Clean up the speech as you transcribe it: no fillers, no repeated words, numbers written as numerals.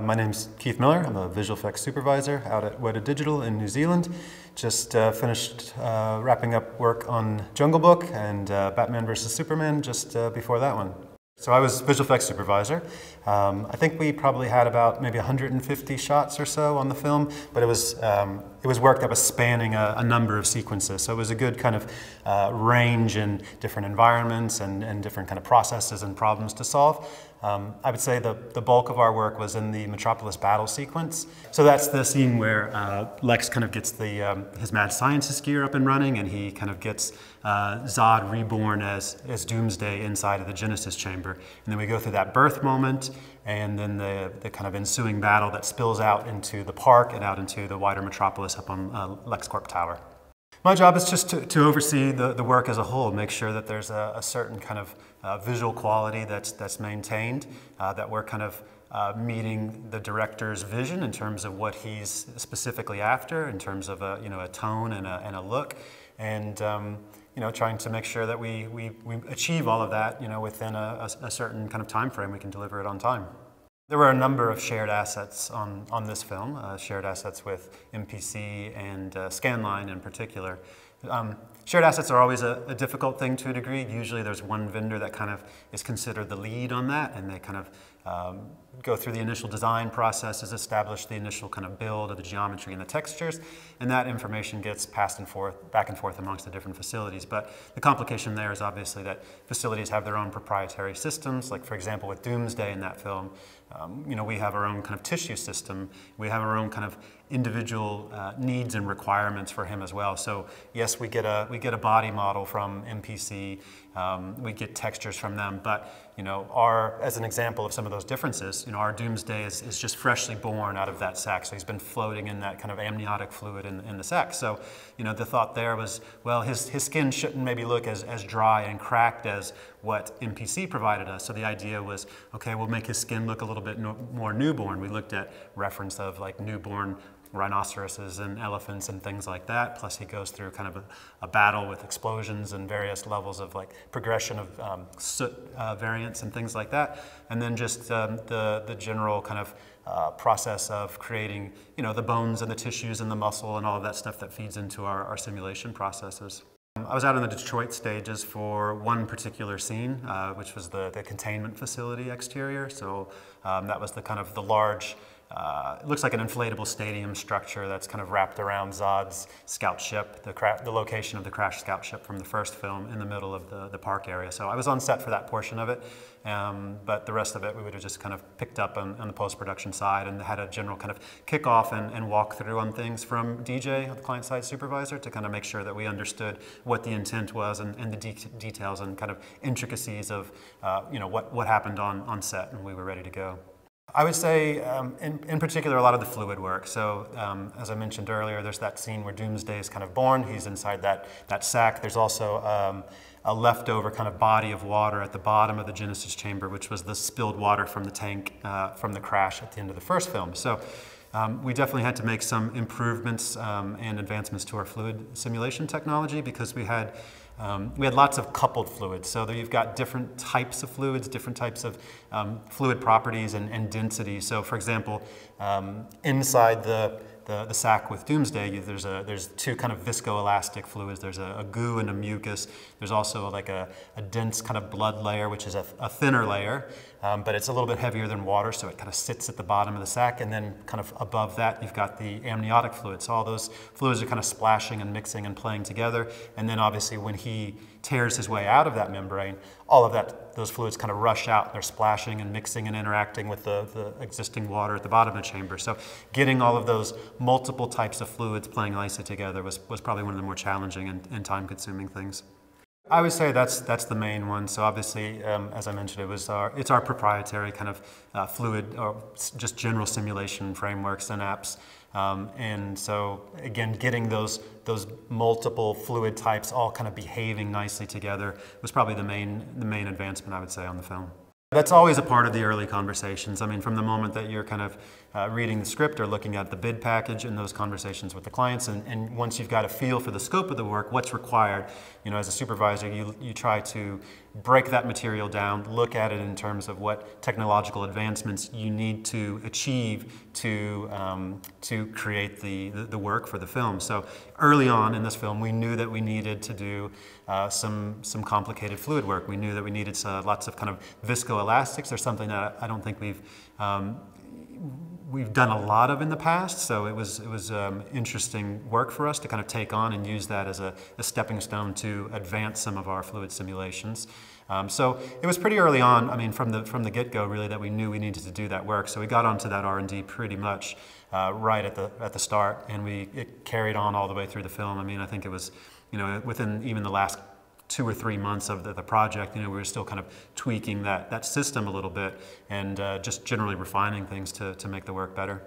My name's Keith Miller. I'm a visual effects supervisor out at Weta Digital in New Zealand. Just finished wrapping up work on Jungle Book and Batman vs. Superman just before that one. So I was visual effects supervisor. I think we probably had about maybe 150 shots or so on the film, but it was work that was spanning a number of sequences. So it was a good kind of range in different environments and different kind of processes and problems to solve. I would say the bulk of our work was in the Metropolis battle sequence. So that's the scene where Lex kind of gets his mad scientist gear up and running, and he kind of gets Zod reborn as Doomsday inside of the Genesis chamber. And then we go through that birth moment, and then the kind of ensuing battle that spills out into the park and out into the wider Metropolis up on LexCorp Tower. My job is just to oversee the work as a whole, make sure that there's a certain kind of visual quality that's maintained, that we're kind of meeting the director's vision in terms of what he's specifically after, in terms of a tone and a look, and trying to make sure that we achieve all of that within a certain kind of time frame. We can deliver it on time. There were a number of shared assets on this film, shared assets with MPC and Scanline in particular. Shared assets are always a difficult thing to a degree. Usually there's one vendor that kind of is considered the lead on that, and they kind of go through the initial design processes, establish the initial kind of build of the geometry and the textures, and that information gets passed and forth, back and forth amongst the different facilities. But the complication there is obviously that facilities have their own proprietary systems. Like, for example, with Doomsday in that film, we have our own kind of tissue system. We have our own kind of individual needs and requirements for him as well. So yes, we get a body model from MPC, we get textures from them, but as an example of some of those differences, our Doomsday is just freshly born out of that sack. So he's been floating in that kind of amniotic fluid in the sack. So the thought there was, well, his skin shouldn't maybe look as dry and cracked as what MPC provided us. So the idea was, okay, we'll make his skin look a little bit more newborn. We looked at reference of like newborn rhinoceroses and elephants and things like that. Plus he goes through kind of a battle with explosions and various levels of like progression of soot variants and things like that. And then just the general kind of process of creating, the bones and the tissues and the muscle and all of that stuff that feeds into our simulation processes. I was out in the Detroit stages for one particular scene, which was the containment facility exterior. So that was the large, it looks like an inflatable stadium structure that's kind of wrapped around Zod's scout ship, the location of the crashed scout ship from the first film in the middle of the park area. So I was on set for that portion of it, but the rest of it we would have just kind of picked up on the post-production side and had a general kind of kickoff and walk through on things from DJ, the client-side supervisor, to kind of make sure that we understood what the intent was and the details and kind of intricacies of what happened on set, and we were ready to go. I would say, in particular, a lot of the fluid work. So, as I mentioned earlier, there's that scene where Doomsday is kind of born. He's inside that sack. There's also a leftover kind of body of water at the bottom of the Genesis chamber, which was the spilled water from the tank from the crash at the end of the first film. So, we definitely had to make some improvements and advancements to our fluid simulation technology because we had lots of coupled fluids. So there you've got different types of fluids, different types of fluid properties and density. So for example, inside the sack with Doomsday, there's two kind of viscoelastic fluids. There's a goo and a mucus. There's also like a dense kind of blood layer, which is a thinner layer, but it's a little bit heavier than water, so it kind of sits at the bottom of the sack. And then kind of above that, you've got the amniotic fluid. So all those fluids are kind of splashing and mixing and playing together. And then obviously when he tears his way out of that membrane, all of those fluids kind of rush out. They're splashing and mixing and interacting with the existing water at the bottom of the chamber. So getting all of those multiple types of fluids playing nicely together was probably one of the more challenging and time-consuming things. I would say that's the main one. So obviously, as I mentioned, it's our proprietary kind of fluid or just general simulation frameworks and apps. And so again, getting those multiple fluid types all kind of behaving nicely together was probably the main advancement, I would say, on the film. That's always a part of the early conversations. I mean, from the moment that you're kind of reading the script or looking at the bid package and those conversations with the clients, and once you've got a feel for the scope of the work, what's required, as a supervisor, you try to break that material down, look at it in terms of what technological advancements you need to achieve to create the work for the film. So early on in this film, we knew that we needed to do some complicated fluid work. We knew that we needed lots of kind of viscoelastics, or something that I don't think we've done a lot of in the past, so it was interesting work for us to kind of take on and use that as a stepping stone to advance some of our fluid simulations. So it was pretty early on, I mean, from the get-go, really, that we knew we needed to do that work. So we got onto that R&D pretty much right at the start, and it carried on all the way through the film. I mean, I think it was, within even the last 2 or 3 months of the project, we were still kind of tweaking that system a little bit, and just generally refining things to make the work better.